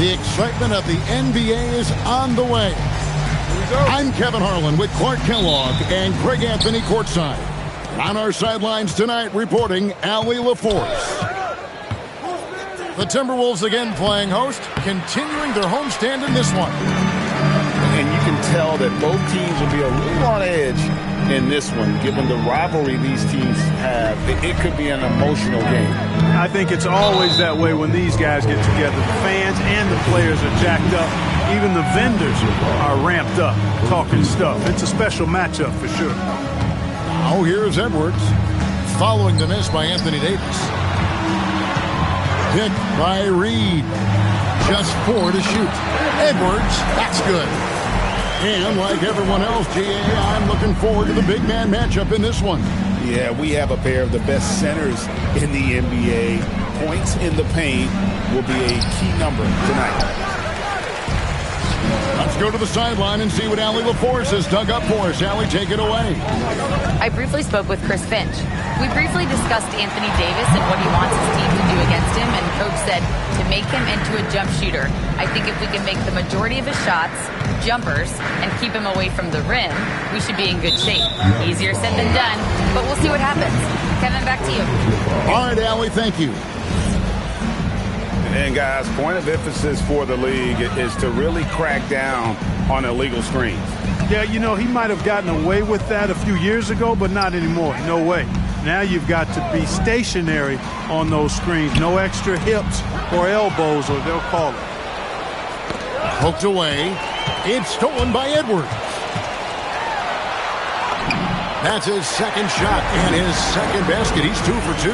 The excitement of the NBA is on the way. I'm Kevin Harlan with Clark Kellogg and Greg Anthony courtside. On our sidelines tonight, reporting Allie LaForce. The Timberwolves again playing host, continuing their homestand in this one. And you can tell that both teams will be a little on edge in this one, given the rivalry these teams have. It could be an emotional game. I think it's always that way when these guys get together. The fans and the players are jacked up. Even the vendors are ramped up, talking stuff. It's a special matchup for sure. Now here's Edwards, following the miss by Anthony Davis. Hit by Reed. Just 4 to shoot. Edwards, that's good. And like everyone else, GA, I'm looking forward to the big man matchup in this one. Yeah, we have a pair of the best centers in the NBA. Points in the paint will be a key number tonight. Let's go to the sideline and see what Allie LaForce has dug up for us. Allie, take it away. I briefly spoke with Chris Finch. We briefly discussed Anthony Davis and what he wants his team to do against him, and Coach said to make him into a jump shooter. I think if we can make the majority of his shots jumpers and keep him away from the rim, we should be in good shape. Easier said than done, but we'll see what happens. Kevin, back to you. All right, Allie, thank you. And guys, point of emphasis for the league is to really crack down on illegal screens. Yeah, you know, he might have gotten away with that a few years ago, but not anymore. No way. Now you've got to be stationary on those screens. No extra hips or elbows, or they'll call it. Poked away. It's stolen by Edwards. That's his second shot and his second basket. He's 2 for 2.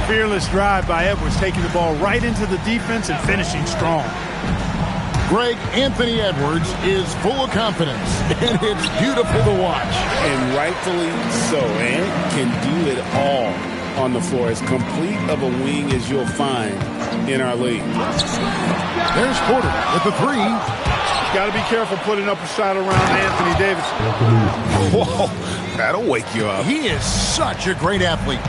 Fearless drive by Edwards, taking the ball right into the defense and finishing strong. Greg, Anthony Edwards is full of confidence, and it's beautiful to watch. And rightfully so, and can do it all on the floor. As complete of a wing as you'll find in our league. There's Porter at the 3. Got to be careful putting up a shot around Anthony Davis. Whoa, that'll wake you up. He is such a great athlete.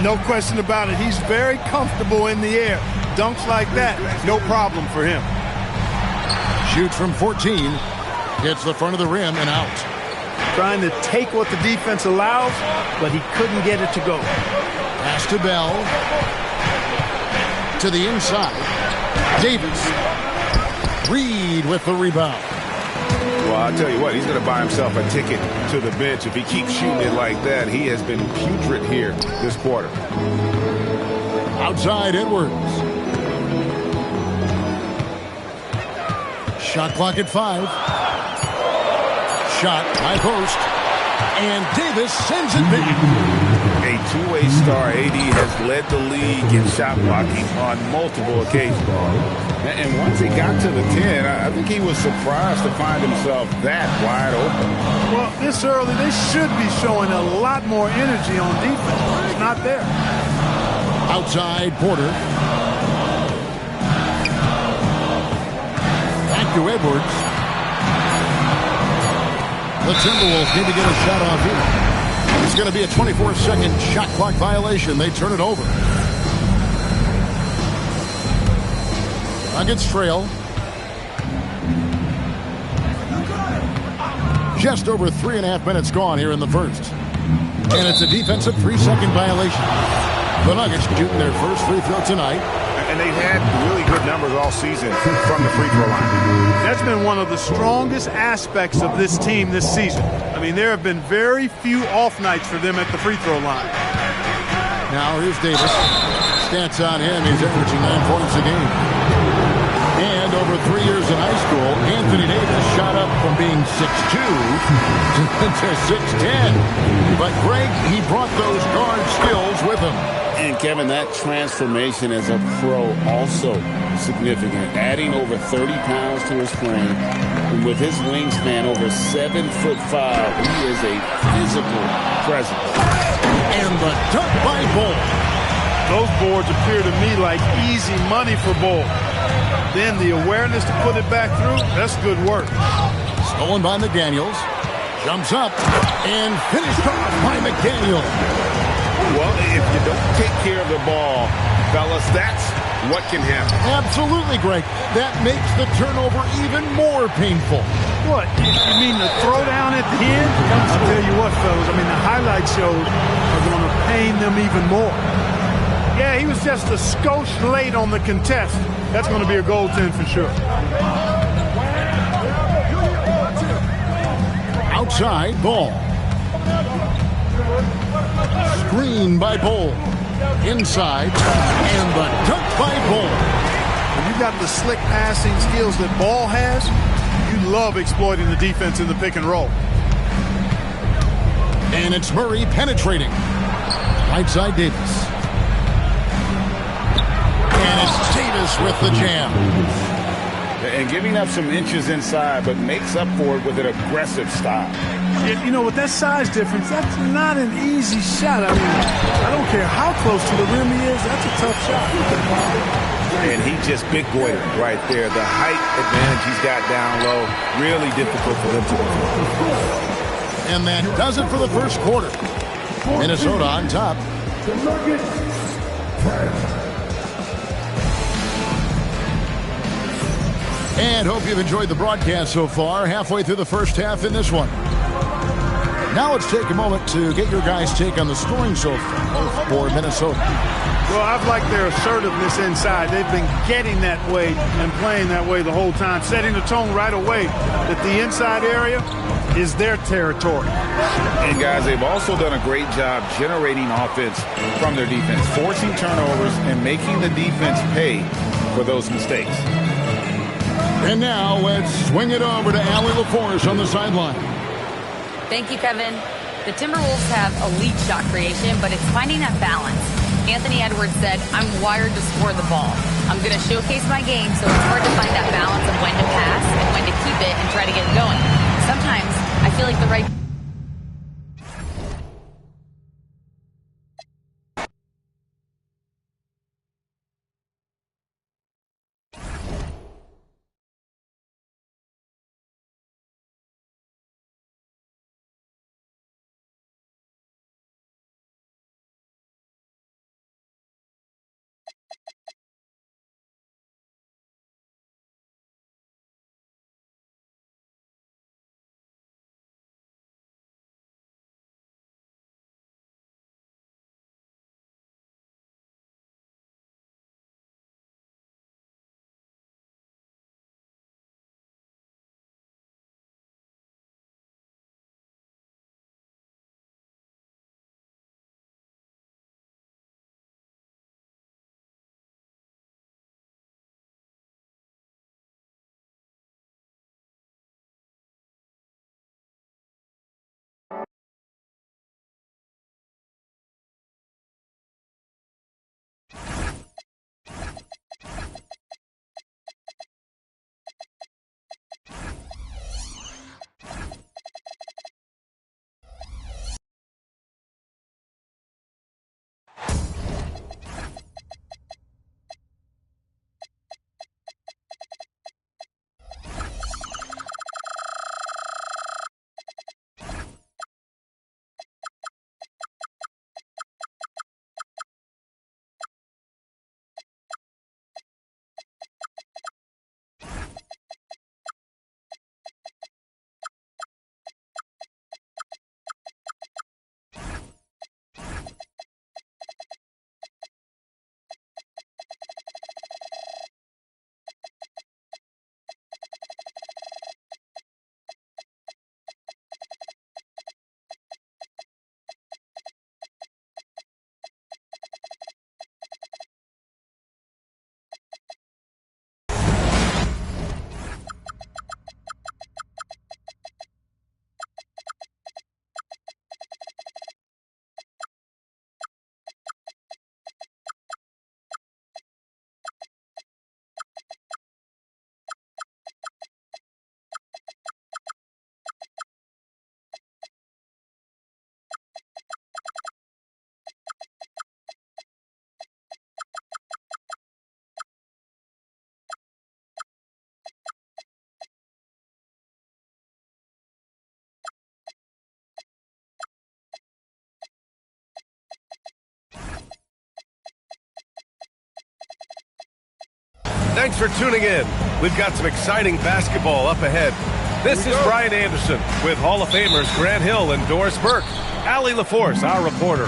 No question about it. He's very comfortable in the air. Dunks like that, no problem for him. Shoots from 14. Hits the front of the rim and out. Trying to take what the defense allows, but he couldn't get it to go. Pass to Bell. To the inside. Davis. Reed with the rebound. Well, I'll tell you what, he's going to buy himself a ticket to the bench if he keeps shooting it like that. He has been putrid here this quarter. Outside Edwards. Shot clock at 5. Shot high post. And Davis sends it back. A two-way star. AD has led the league in shot blocking on multiple occasions. And once he got to the 10, I think he was surprised to find himself that wide open. Well, this early, they should be showing a lot more energy on defense. It's not there. Outside Porter. Back to Edwards. The Timberwolves need to get a shot off here. It's going to be a 24-second shot clock violation. They turn it over. Nuggets trail. Just over 3.5 minutes gone here in the first. And it's a defensive 3-second violation. The Nuggets shooting their first free throw tonight. And they've had really good numbers all season from the free throw line. That's been one of the strongest aspects of this team this season. I mean, there have been very few off nights for them at the free throw line. Now here's Davis. Stats on him. He's averaging 9 points a game. And over 3 years in high school, Anthony Davis shot up from being 6'2" to 6'10". But Greg, he brought those guard skills with him. And Kevin, that transformation as a pro also significant. Adding over 30 pounds to his frame. And with his wingspan over 7'5", he is a physical presence. And the dunk by Bull. Those boards appear to me like easy money for Bull. Then the awareness to put it back through, that's good work. Stolen by McDaniels. Jumps up and finished off by McDaniels. Well, if you don't take care of the ball, fellas, that's what can happen. Absolutely, Greg. That makes the turnover even more painful. What? You mean the throwdown at the end? I'll tell you what, fellas. I mean, the highlight shows are going to pain them even more. Yeah, he was just a skosh late on the contest. That's going to be a goaltend for sure. Outside ball. Screen by Bull. Inside. And the dunk by Bull. When you got the slick passing skills that Ball has, you love exploiting the defense in the pick and roll. And it's Murray penetrating. Right side Davis. And it's Davis with the jam. And giving up some inches inside, but makes up for it with an aggressive style. You know, with that size difference, that's not an easy shot. I mean, I don't care how close to the rim he is, that's a tough shot. And he just big boyed right there. The height advantage he's got down low, really difficult for them to control. And that does it for the first quarter. Minnesota on top. And hope you've enjoyed the broadcast so far. Halfway through the first half in this one. Now let's take a moment to get your guys' take on the scoring so far for Minnesota. Well, I've liked their assertiveness inside. They've been getting that way and playing that way the whole time, setting the tone right away that the inside area is their territory. And guys, they've also done a great job generating offense from their defense, forcing turnovers and making the defense pay for those mistakes. And now let's swing it over to Allie LaForce on the sideline. Thank you, Kevin. The Timberwolves have elite shot creation, but it's finding that balance. Anthony Edwards said, I'm wired to score the ball. I'm going to showcase my game, so it's hard to find that balance of when to pass and when to keep it and try to get it going. Sometimes I feel like the right Thanks for tuning in. We've got some exciting basketball up ahead. This is Brian Anderson with Hall of Famers Grant Hill and Doris Burke. Allie LaForce, our reporter.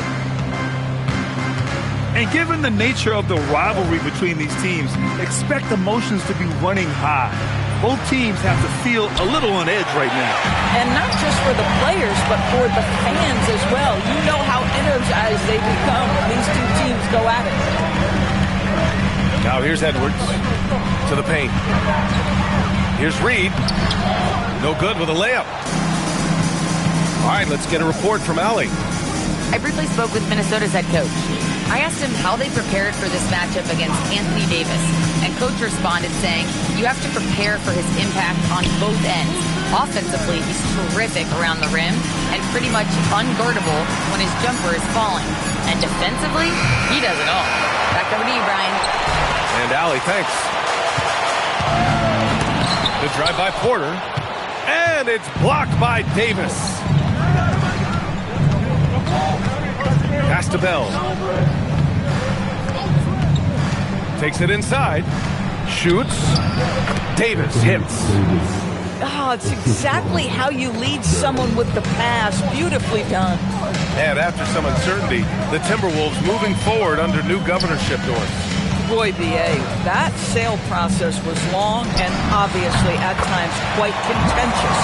And given the nature of the rivalry between these teams, expect emotions to be running high. Both teams have to feel a little on edge right now. And not just for the players, but for the fans as well. You know how energized they become when these two teams go at it. Now here's Edwards to the paint. Here's Reed. No good with a layup. All right, let's get a report from Allie. I briefly spoke with Minnesota's head coach. I asked him how they prepared for this matchup against Anthony Davis, and coach responded saying, you have to prepare for his impact on both ends. Offensively, he's terrific around the rim and pretty much unguardable when his jumper is falling. And defensively, he does it all. Back over to you, Brian. And Allie, thanks. The drive by Porter, and it's blocked by Davis. Pass to Bell. Takes it inside. Shoots. Davis hits. Oh, it's exactly how you lead someone with the pass. Beautifully done. And after some uncertainty, the Timberwolves moving forward under new governorship, Doris. Boy, B.A., that sale process was long and obviously at times quite contentious.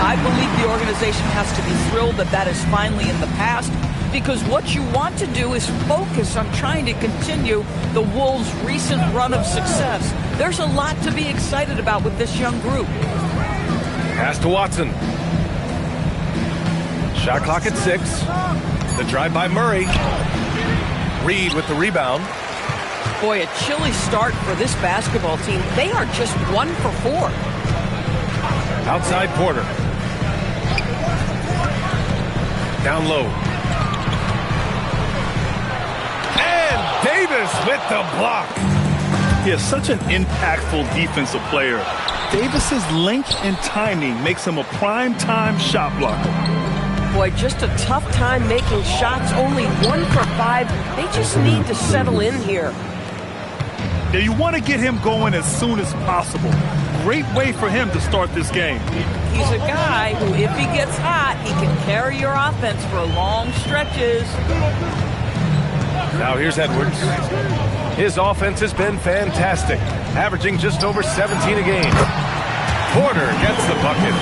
I believe the organization has to be thrilled that that is finally in the past, because what you want to do is focus on trying to continue the Wolves' recent run of success. There's a lot to be excited about with this young group. Pass to Watson. Shot clock at 6. The drive by Murray. Reed with the rebound. Boy, a chilly start for this basketball team. They are just 1 for 4. Outside Porter. Down low. And Davis with the block. He is such an impactful defensive player. Davis's length and timing makes him a prime-time shot blocker. Boy, just a tough time making shots. Only 1 for 5. They just need to settle in here. Now, you want to get him going as soon as possible. Great way for him to start this game. He's a guy who, if he gets hot, he can carry your offense for long stretches. Now here's Edwards. His offense has been fantastic, averaging just over 17 a game. Porter gets the bucket.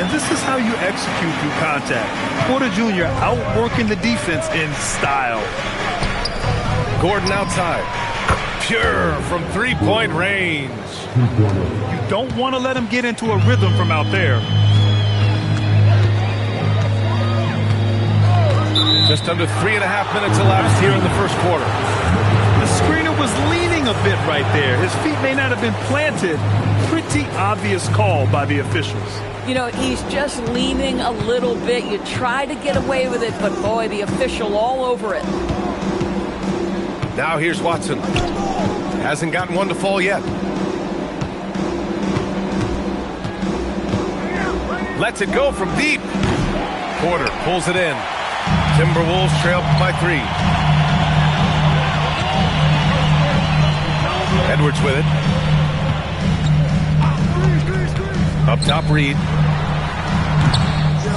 And this is how you execute through contact. Porter Jr. outworking the defense in style. Gordon outside. Pure from three-point range. You don't want to let him get into a rhythm from out there. Just under 3.5 minutes elapsed here in the first quarter. The screener was leaning a bit right there. His feet may not have been planted. Pretty obvious call by the officials. You know, he's just leaning a little bit. You try to get away with it, but boy, the official all over it. Now here's Watson. Hasn't gotten one to fall yet. Lets it go from deep. Porter pulls it in. Timberwolves trail by 3. Edwards with it. Up top, Reed.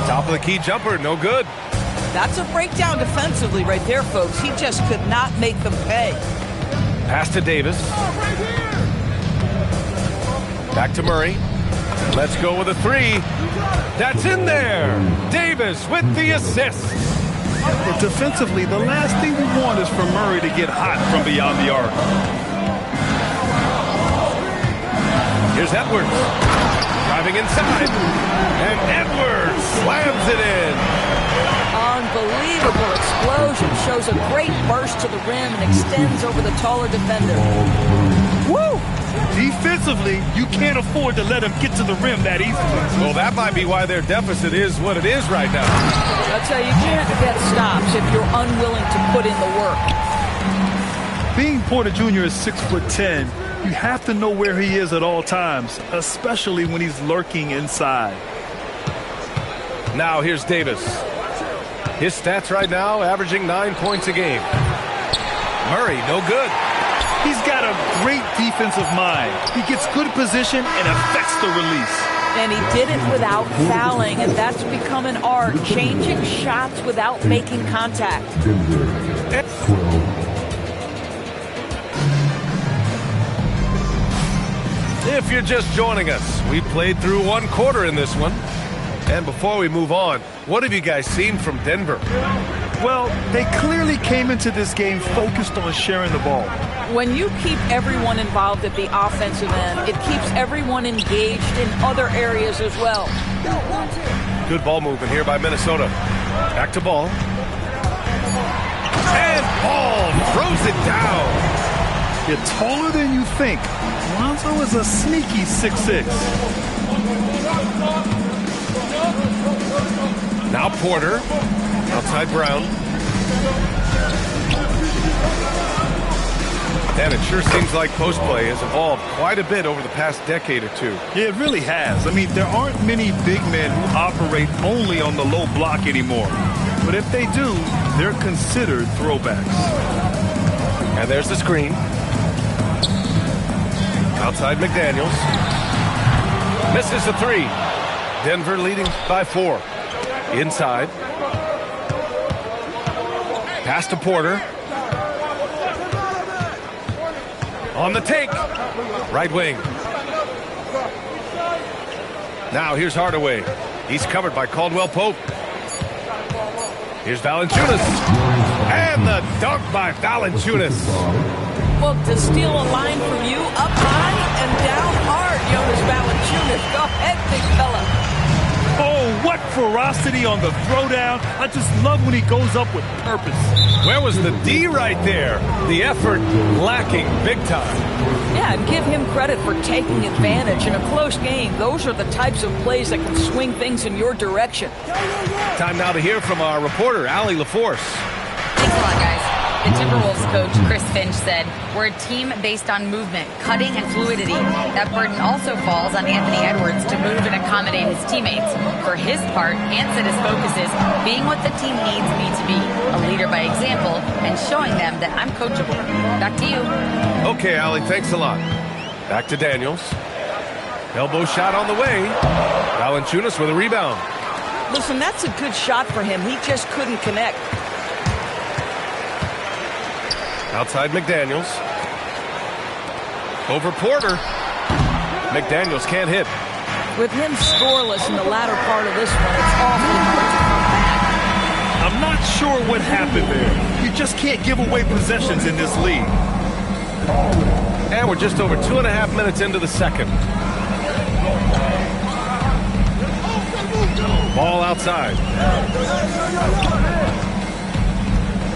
Top of the key jumper, no good. That's a breakdown defensively right there, folks. He just could not make them pay. Pass to Davis. Back to Murray. Let's go with a 3. That's in there. Davis with the assist. But defensively, the last thing we want is for Murray to get hot from beyond the arc. Here's Edwards. Driving inside. And Edwards slams it in. Unbelievable explosion. Shows a great burst to the rim and extends over the taller defender. Woo! Defensively, you can't afford to let him get to the rim that easily. Well, that might be why their deficit is what it is right now. I'll tell you, you can't get stops if you're unwilling to put in the work. Being Porter Jr. is 6'10", you have to know where he is at all times, especially when he's lurking inside. Now here's Davis. His stats right now averaging 9 points a game. Murray, no good. He's got a great defensive mind. He gets good position and affects the release. And he did it without fouling, and that's become an art, changing shots without making contact. If you're just joining us, we played through one quarter in this one. And before we move on, what have you guys seen from Denver? Well, they clearly came into this game focused on sharing the ball. When you keep everyone involved at the offensive end, it keeps everyone engaged in other areas as well. Good ball movement here by Minnesota. Back to ball. And Ball throws it down. You're taller than you think. Lonzo is a sneaky 6'6". Now Porter. Outside Brown. And it sure seems like post play has evolved quite a bit over the past decade or two. Yeah, it really has. I mean, there aren't many big men who operate only on the low block anymore. But if they do, they're considered throwbacks. And there's the screen. Outside McDaniels. Misses the three. Denver leading by 4. Inside. Pass to Porter. On the take. Right wing. Now here's Hardaway. He's covered by Caldwell Pope. Here's Valanciunas. And the dunk by Valanciunas. Well, to steal a line from you, up high and down hard, Jonas Valanciunas. Go ahead, big fella. Oh, what ferocity on the throwdown. I just love when he goes up with purpose. Where was the D right there? The effort lacking big time. Yeah, and give him credit for taking advantage in a close game. Those are the types of plays that can swing things in your direction. Time now to hear from our reporter, Allie LaForce. Thanks a lot, guys. The Timberwolves coach, Chris Finch, said, "We're a team based on movement, cutting, and fluidity. That burden also falls on Anthony Edwards to move and accommodate his teammates. For his part, Ant said his focus is being what the team needs me to be, a leader by example, and showing them that I'm coachable." Back to you. Okay, Allie, thanks a lot. Back to Daniels. Elbow shot on the way. Valanciunas with a rebound. Listen, that's a good shot for him. He just couldn't connect. Outside McDaniels. Over Porter. McDaniels can't hit. With him scoreless in the latter part of this one, it's awfully hard to come back. I'm not sure what happened there. You just can't give away possessions in this league. And we're just over 2.5 minutes into the second. Ball outside.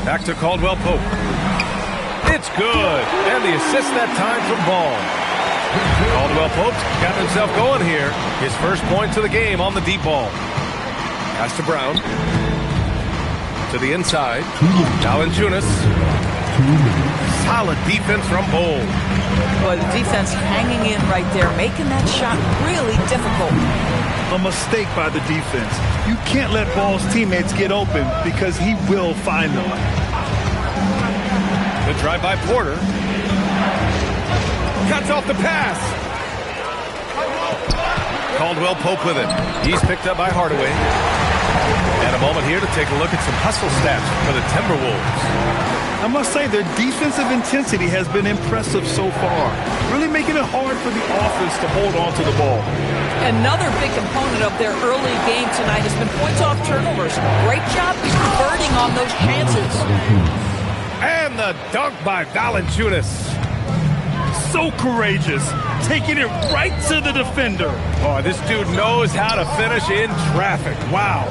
Back to Caldwell Pope. It's good. And the assist that time from Ball. Caldwell Pope's got himself going here. His first point to the game on the deep ball. Pass to Brown. To the inside. Valanciunas. Solid defense from Ball. Well, the defense hanging in right there, making that shot really difficult. A mistake by the defense. You can't let Ball's teammates get open because he will find them. Good drive by Porter. Cuts off the pass. Caldwell Pope with it. He's picked up by Hardaway. And a moment here to take a look at some hustle stats for the Timberwolves. I must say their defensive intensity has been impressive so far, really making it hard for the offense to hold on to the ball. Another big component of their early game tonight has been points off turnovers. Great job converting on those chances. And the dunk by Valanciunas. So courageous, taking it right to the defender. Oh, this dude knows how to finish in traffic. Wow.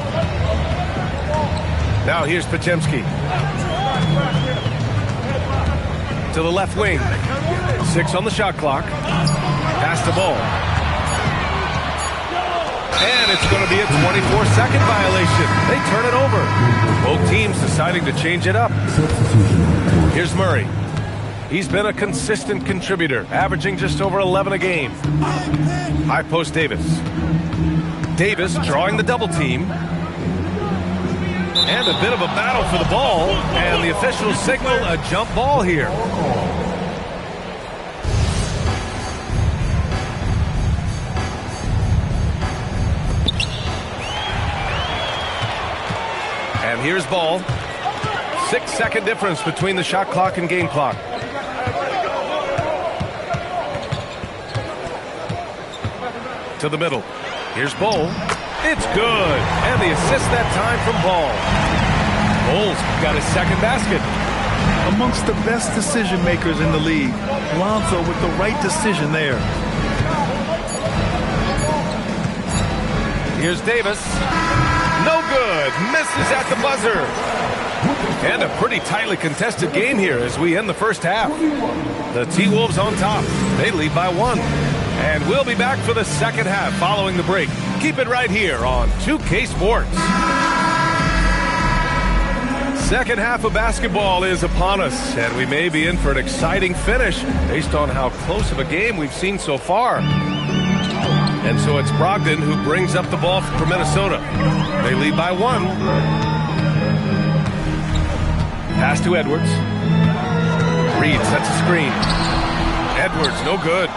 Now here's Podziemski. To the left wing. 6 on the shot clock. Pass the ball. And it's going to be a 24-second violation. They turn it over. Both teams deciding to change it up. Here's Murray. He's been a consistent contributor, averaging just over 11 a game. High post Davis. Davis drawing the double team. And a bit of a battle for the ball. And the officials signal a jump ball here. And here's ball. 6-second difference between the shot clock and game clock. To the middle. Here's Bol. It's good. And the assist that time from Ball. Bol's got his second basket. Amongst the best decision makers in the league, Lonzo with the right decision there. Here's Davis. No good. Misses at the buzzer. And a pretty tightly contested game here as we end the first half. The T-Wolves on top. They lead by 1. And we'll be back for the second half following the break. Keep it right here on 2K Sports. Second half of basketball is upon us, and we may be in for an exciting finish based on how close of a game we've seen so far. And so it's Brogdon who brings up the ball for Minnesota. They lead by 1. Pass to Edwards. Reed sets a screen. Edwards, no good.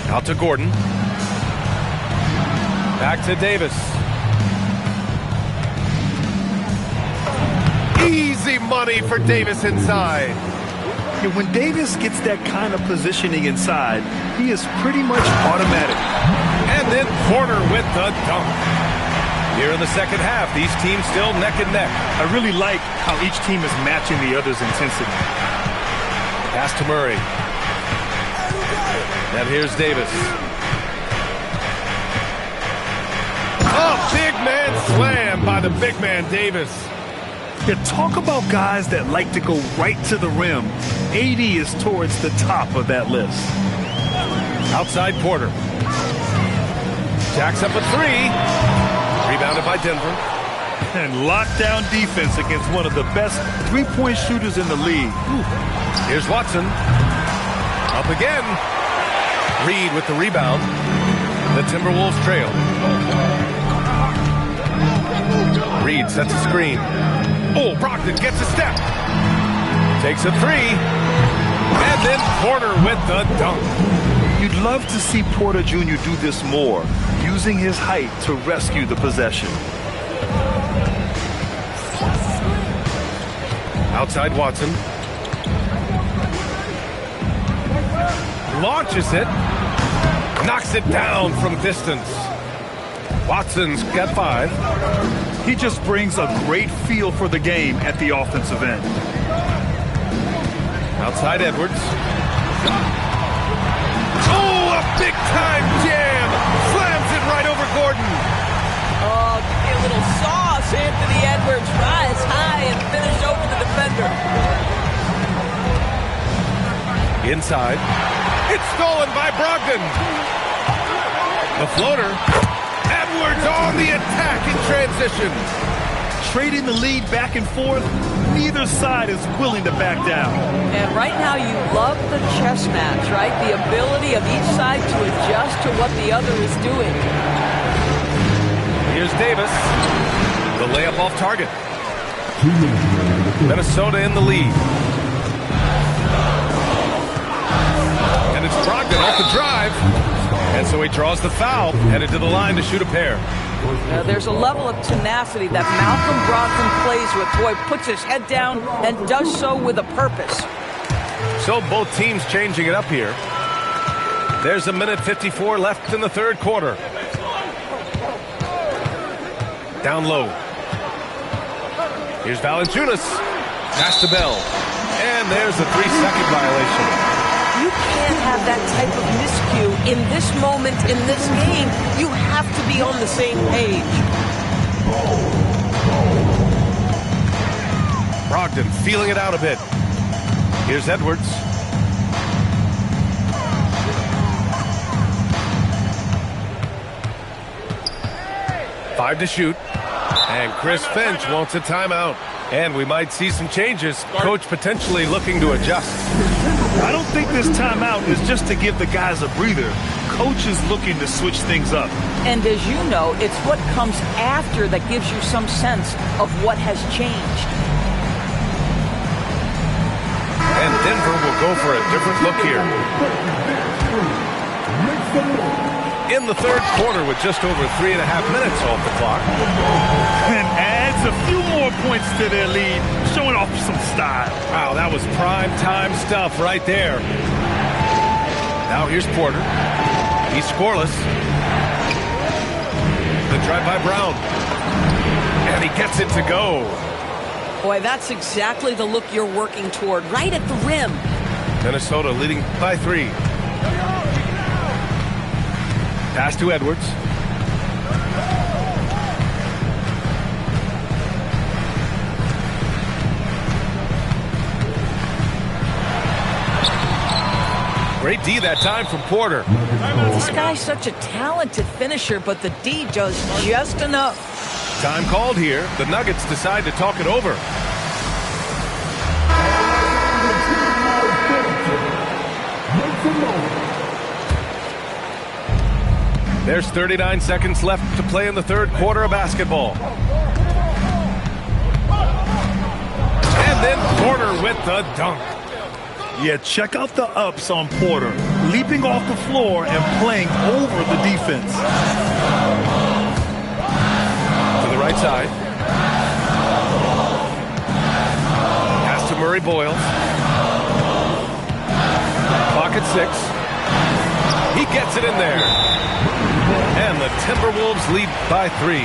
Out to Gordon. Back to Davis. Easy money for Davis inside. Yeah, when Davis gets that kind of positioning inside, he is pretty much automatic. And then Porter with the dunk. Here in the second half, these teams still neck and neck. I really like how each team is matching the other's intensity. Pass to Murray. And here's Davis. Oh, big man slam by the big man Davis. Yeah, talk about guys that like to go right to the rim. AD is towards the top of that list. Outside Porter. Jacks up a 3. Rebounded by Denver. And lockdown defense against one of the best three-point shooters in the league. Ooh. Here's Watson. Up again. Reed with the rebound. The Timberwolves trail. Reed sets a screen. Oh, Brogdon gets a step. Takes a 3. And then Porter with the dunk. You'd love to see Porter Jr. do this more, using his height to rescue the possession. Outside Watson. Launches it. Knocks it down from distance. Watson's got 5. He just brings a great feel for the game at the offensive end. Outside Edwards. Oh, a big-time jam! Slams it right over Gordon. Oh, give me a little sauce, Anthony Edwards. Rise high and finish over the defender. Inside. It's stolen by Brogdon. The floater. Edwards on the attack in transition. Trading the lead back and forth, neither side is willing to back down. And right now you love the chess match, right? The ability of each side to adjust to what the other is doing. Here's Davis. The layup off target. Minnesota in the lead. And it's Brogdon off the drive. And so he draws the foul, headed to the line to shoot a pair. There's a level of tenacity that Malcolm Brogdon plays with. Boy, puts his head down and does so with a purpose. So both teams changing it up here. There's 1:54 left in the third quarter. Down low. Here's Valanciunas. Pass to Bell. And there's a 3-second violation. You can't have that type of miscue in this moment, in this game. You have to be on the same page. Brogdon feeling it out a bit. Here's Edwards. Five to shoot. And Chris Finch wants a timeout. And we might see some changes. Coach potentially looking to adjust. I don't think this timeout is just to give the guys a breather. Coach is looking to switch things up. And as you know, it's what comes after that gives you some sense of what has changed. And Denver will go for a different look here. In the third quarter with just over 3.5 minutes off the clock. And adds a few more points to their lead, showing off some style. Wow, that was prime time stuff right there. Now here's Porter. He's scoreless. The drive by Brown. And he gets it to go. Boy, that's exactly the look you're working toward, right at the rim. Minnesota leading by 3. Pass to Edwards. Great D that time from Porter. This guy's such a talented finisher, but the D does just enough. Time called here. The Nuggets decide to talk it over. There's 39 seconds left to play in the third quarter of basketball. And then Porter with the dunk. Yeah, check out the ups on Porter. Leaping off the floor and playing over the defense. To the right side. Pass to Murray Boyles. Clock at 6. He gets it in there. And the Timberwolves lead by 3.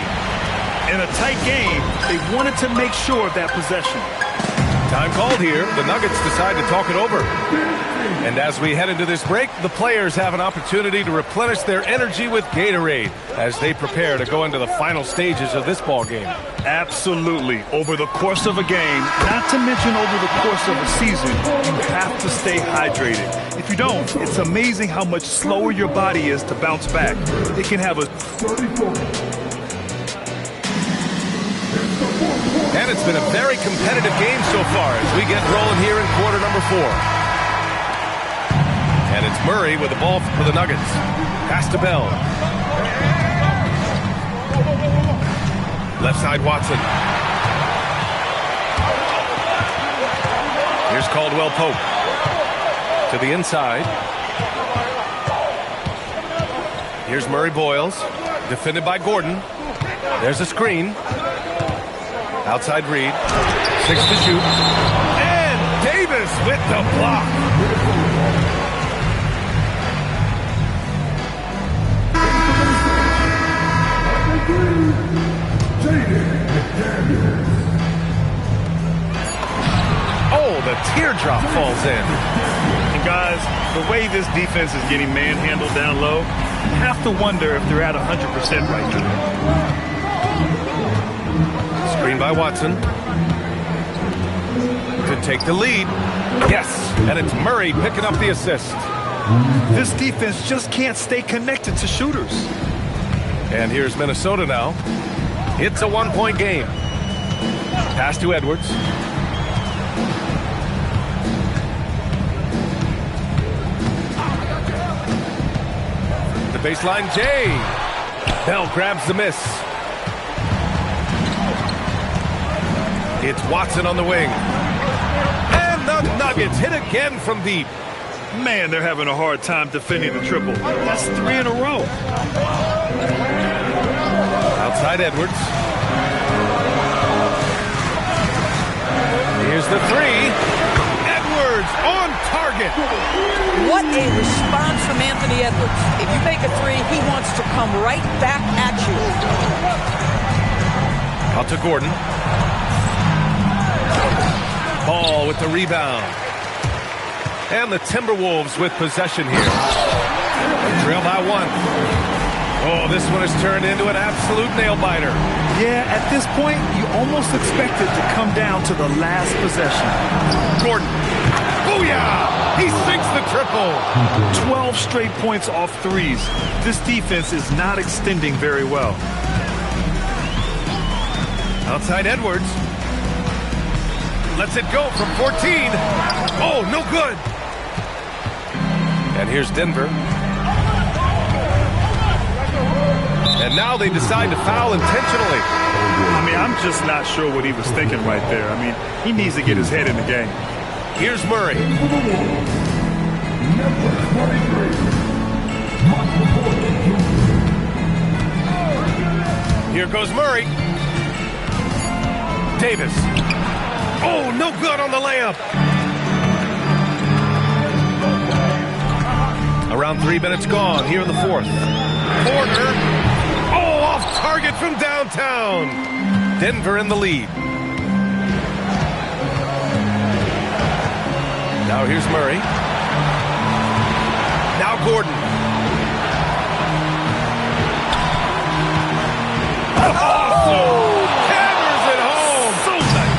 In a tight game, they wanted to make sure of that possession. Time called here. The Nuggets decide to talk it over. And as we head into this break, the players have an opportunity to replenish their energy with Gatorade as they prepare to go into the final stages of this ball game. Absolutely. Over the course of a game, not to mention over the course of a season, you have to stay hydrated. If you don't, it's amazing how much slower your body is to bounce back. It can have a... And it's been a very competitive game so far as we get rolling here in quarter number 4. And it's Murray with the ball for the Nuggets. Pass to Bell. Left side Watson. Here's Caldwell Pope. To the inside. Here's Murray Boyles. Defended by Gordon. There's a screen. Outside Reed. 6 to shoot. And Davis with the block. Oh, the teardrop falls in. And guys, the way this defense is getting manhandled down low, you have to wonder if they're at 100% right now. Screen by Watson. Could take the lead. Yes, and it's Murray picking up the assist. This defense just can't stay connected to shooters. And here's Minnesota now. It's a 1-point game. Pass to Edwards. The baseline, Jay. Bell grabs the miss. It's Watson on the wing. And the Nuggets hit again from deep. Man, they're having a hard time defending the triple. That's 3 in a row. Outside Edwards. Here's the 3. Edwards on target. What a response from Anthony Edwards. If you make a 3, he wants to come right back at you. Out to Gordon. Ball with the rebound. And the Timberwolves with possession here. They trail by 1. Oh, this one has turned into an absolute nail-biter. Yeah, at this point, you almost expect it to come down to the last possession. Gordon. Booyah! He sinks the triple. 12 straight points off threes. This defense is not extending very well. Outside Edwards. Lets it go from 14. Oh, no good. And here's Denver. And now they decide to foul intentionally. I mean, I'm just not sure what he was thinking right there. I mean, he needs to get his head in the game. Here's Murray. Here goes Murray. Davis. Oh, no good on the layup. Around 3 minutes gone here in the fourth. Corner. Oh, off target from downtown. Denver in the lead. Now here's Murray. Now Gordon. Oh! Hammers it home. So nice.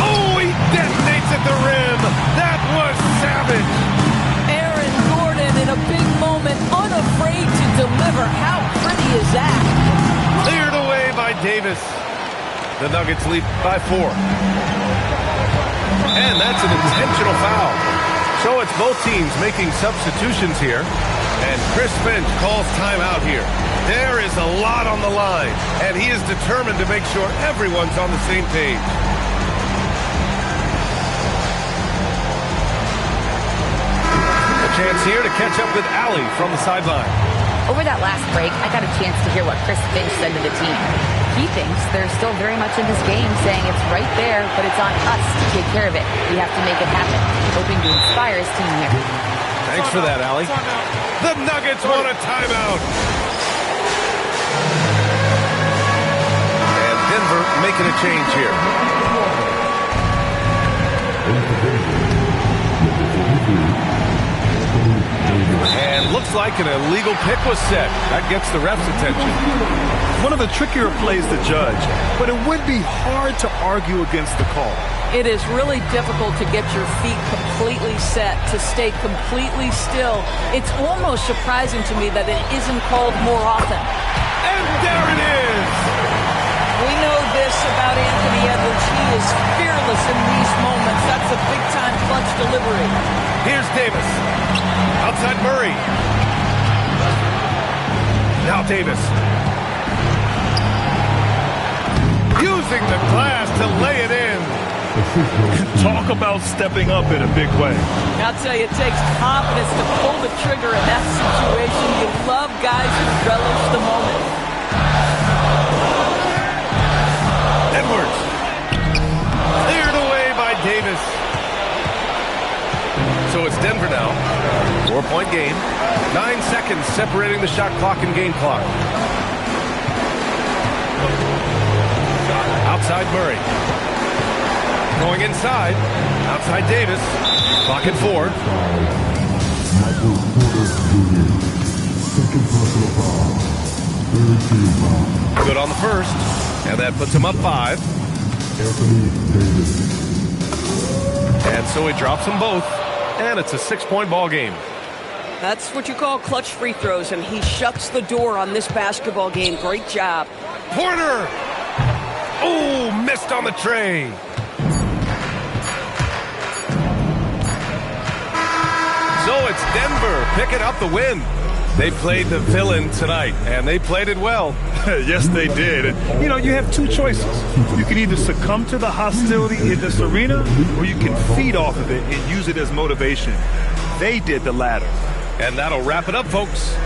Oh, he detonates at the rim. That was savage. Aaron Gordon in a big moment, unafraid to deliver. How pretty is that? Cleared away by Davis. The Nuggets lead by 4. And that's an intentional foul. So it's both teams making substitutions here. And Chris Finch calls timeout here. There is a lot on the line, and he is determined to make sure everyone's on the same page. A chance here to catch up with Allie from the sideline. Over that last break, I got a chance to hear what Chris Finch said to the team. He thinks they're still very much in this game, saying it's right there, but it's on us to take care of it. We have to make it happen. Hoping to inspire his team here. Thanks for that, Allie. The Nuggets want a timeout. And Denver making a change here. And looks like an illegal pick was set. That gets the ref's attention. One of the trickier plays to judge, but it would be hard to argue against the call. It is really difficult to get your feet completely set, to stay completely still. It's almost surprising to me that it isn't called more often. And there it is! We know this about Anthony Edwards. He is fearless in these moments. That's a big-time clutch delivery. Here's Davis. Outside Murray. Now Davis. Using the glass to lay it in. Talk about stepping up in a big way. I'll tell you, it takes confidence to pull the trigger in that situation. You love guys who relish the moment. Edwards. Cleared away by Davis. So it's Denver now. 4-point game. 9 seconds separating the shot clock and game clock. Outside Murray. Going inside. Outside Davis. Clock at 4. Good on the first. And that puts him up 5. And so he drops them both. And it's a 6-point ball game. That's what you call clutch free throws, and he shuts the door on this basketball game. Great job. Porter! Oh, missed on the tray. So it's Denver picking up the win. They played the villain tonight, and they played it well. Yes, they did. And, you have two choices. You can either succumb to the hostility in this arena, or you can feed off of it and use it as motivation. They did the latter. And that'll wrap it up, folks.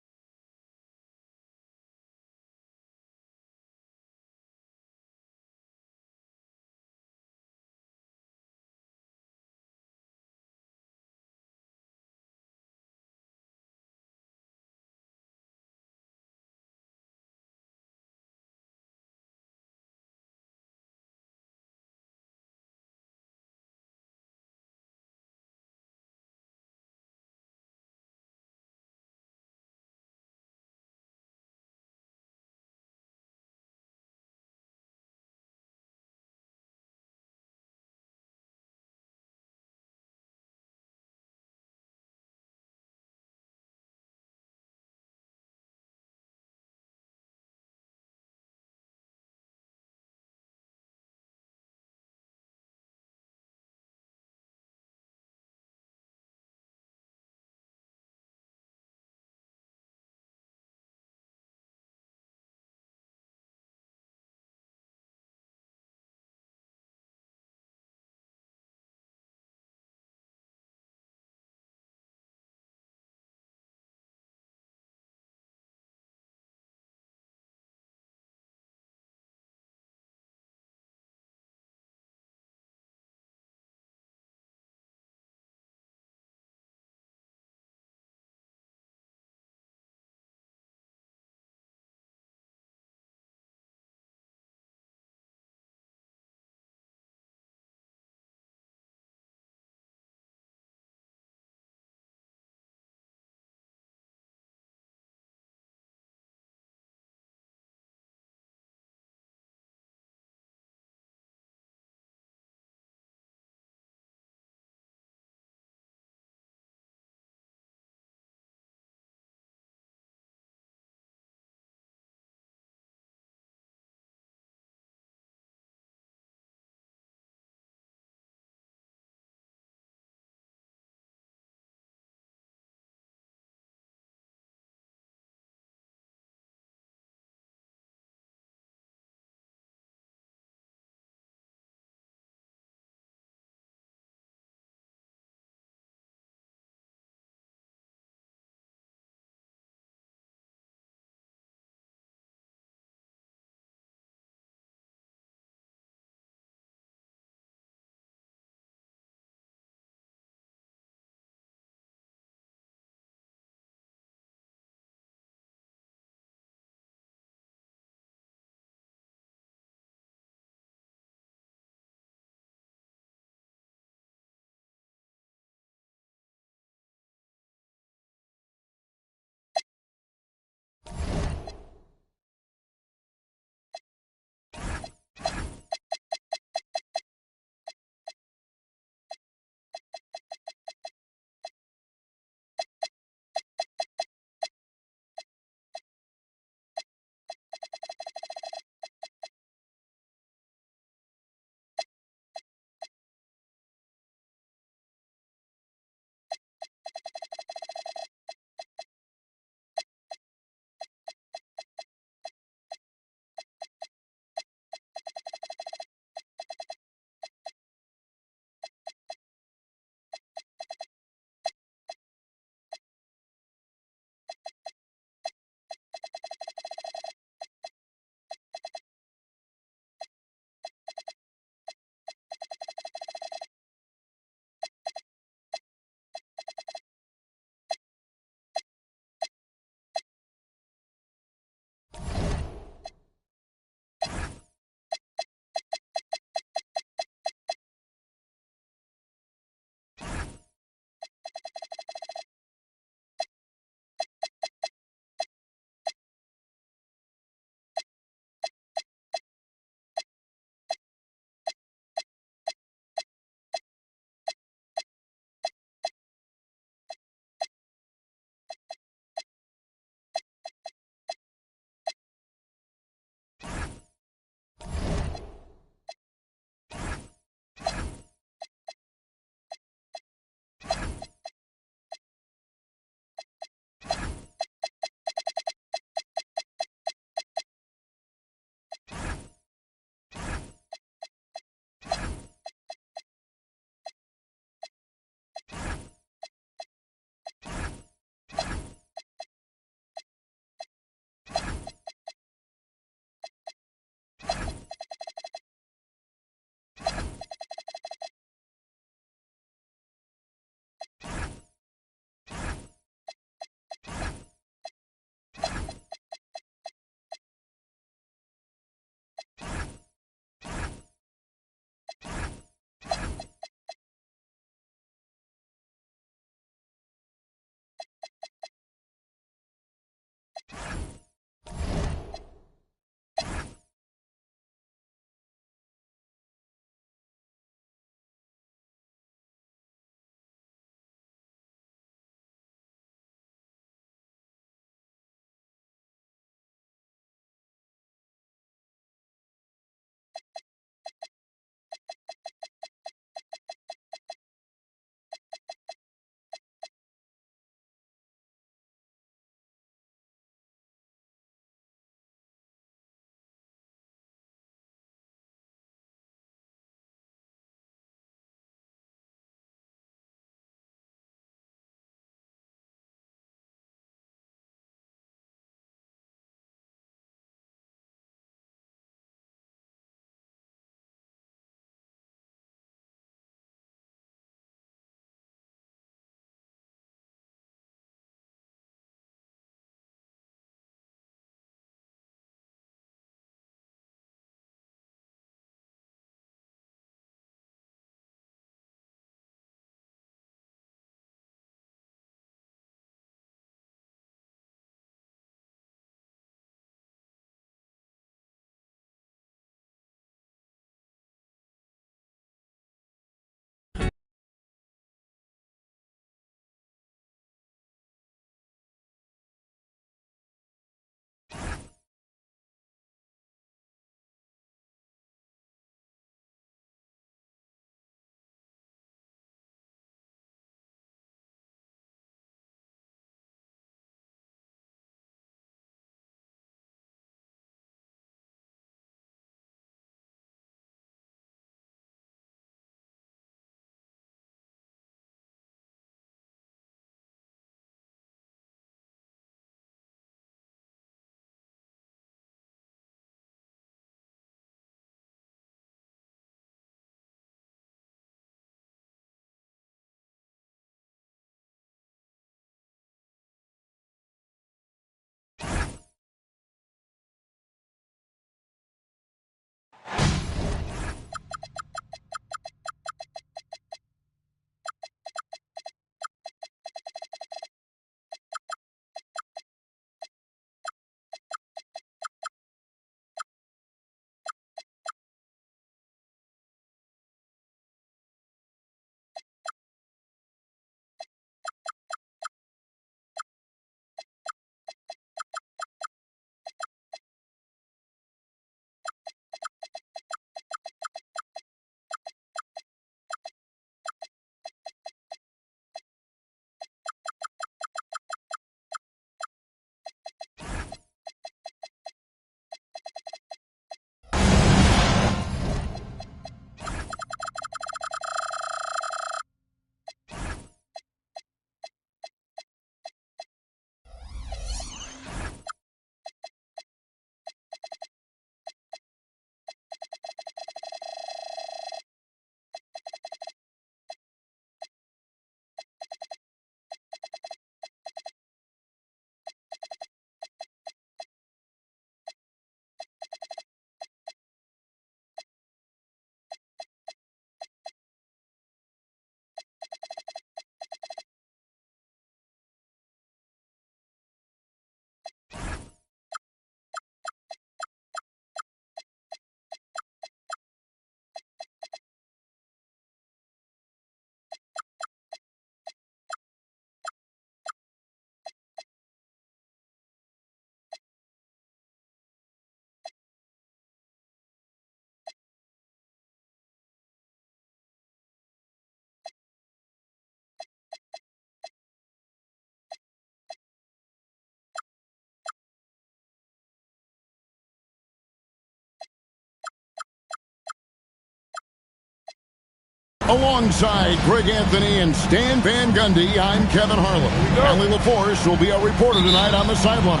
Alongside Greg Anthony and Stan Van Gundy, I'm Kevin Harlan. Allie LaForce will be our reporter tonight on the sideline.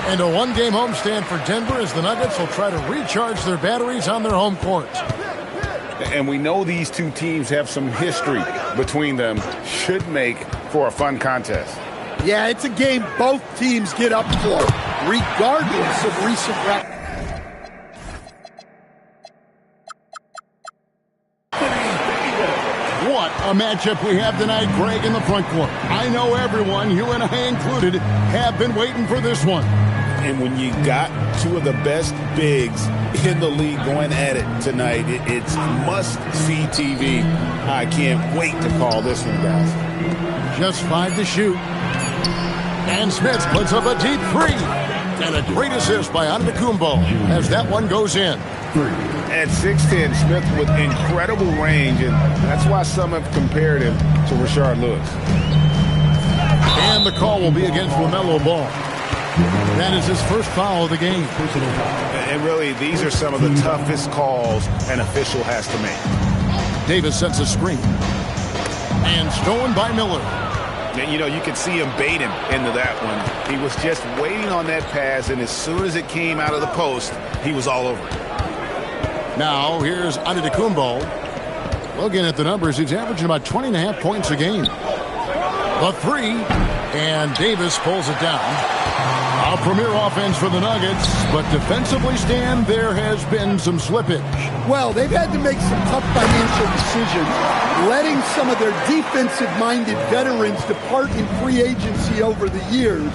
And a one-game homestand for Denver as the Nuggets will try to recharge their batteries on their home court. And we know these two teams have some history between them. Should make for a fun contest. Yeah, it's a game both teams get up for, regardless of recent record. What A matchup we have tonight, Greg, in the front court. I know everyone, you and I included, have been waiting for this one. And when you got two of the best bigs in the league going at it tonight, it's must-see TV. I can't wait to call this one, guys. Just 5 to shoot. And Smith puts up a deep 3. And a great assist by Antetokounmpo as that one goes in. At 6'10", Smith with incredible range, and that's why some have compared him to Rashard Lewis. And the call will be against LaMelo Ball. That is his first foul of the game. And really, these are some of the toughest calls an official has to make. Davis sets a screen. And stolen by Miller. And, you know, you could see him bait him into that one. He was just waiting on that pass, and as soon as it came out of the post, he was all over it. Now, here's Antetokounmpo. Looking at the numbers, he's averaging about 20.5 points a game. The 3, and Davis pulls it down. A premier offense for the Nuggets, but defensively, Stan, there has been some slippage. Well, they've had to make some tough financial decisions, letting some of their defensive-minded veterans depart in free agency over the years.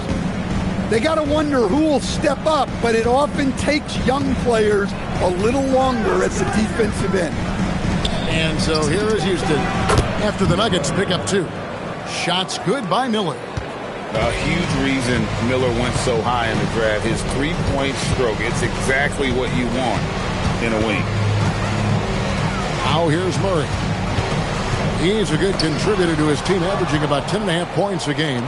They got to wonder who will step up, but it often takes young players a little longer at the defensive end. And so here is Houston after the Nuggets pick up 2. Shots good by Miller. A huge reason Miller went so high in the draft. His three-point stroke, it's exactly what you want in a wing. Now here's Murray. He's a good contributor to his team, averaging about 10.5 points a game.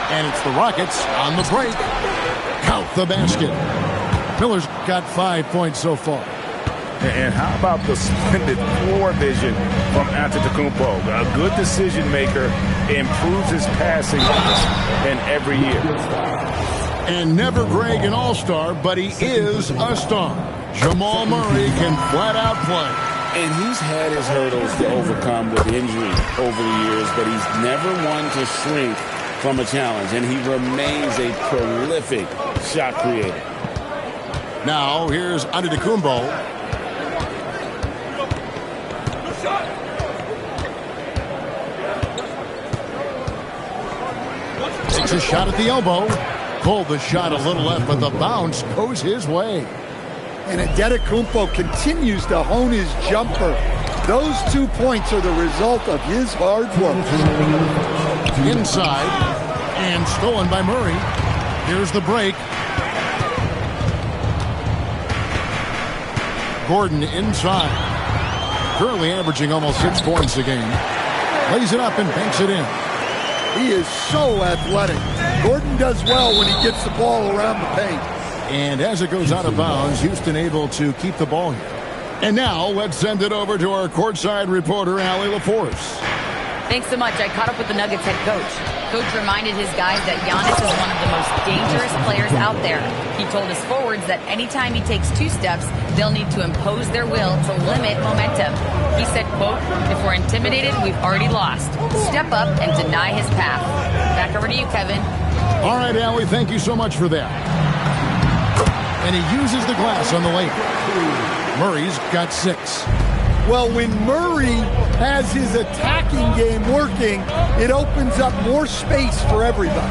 And it's the Rockets on the break. Count the basket. Miller's got 5 points so far. And how about the splendid floor vision from Antetokounmpo? A good decision maker, improves his passing in every year. And never Greg an all-star, but he is a star. Jamal Murray can flat out play. And he's had his hurdles to overcome with injury over the years, but he's never one to shrink from a challenge, and he remains a prolific shot creator. Now here's Antetokounmpo. Takes a shot at the elbow. Pulled the shot a little left, but the bounce goes his way. And Antetokounmpo continues to hone his jumper. Those 2 points are the result of his hard work. Inside, and stolen by Murray. Here's the break. Gordon inside. Currently averaging almost 6 points a game. Lays it up and banks it in. He is so athletic. Gordon does well when he gets the ball around the paint. And as it goes out of bounds, Houston able to keep the ball here. And now let's send it over to our courtside reporter, Allie LaForce. Thanks so much. I caught up with the Nuggets head coach. Coach reminded his guys that Giannis is one of the most dangerous players out there. He told his forwards that anytime he takes 2 steps, they'll need to impose their will to limit momentum. He said, quote, "If we're intimidated, we've already lost. Step up and deny his path." Back over to you, Kevin. All right, Allie, thank you so much for that. And he uses the glass on the layup. Murray's got 6. Well, when Murray has his attacking game working, it opens up more space for everybody.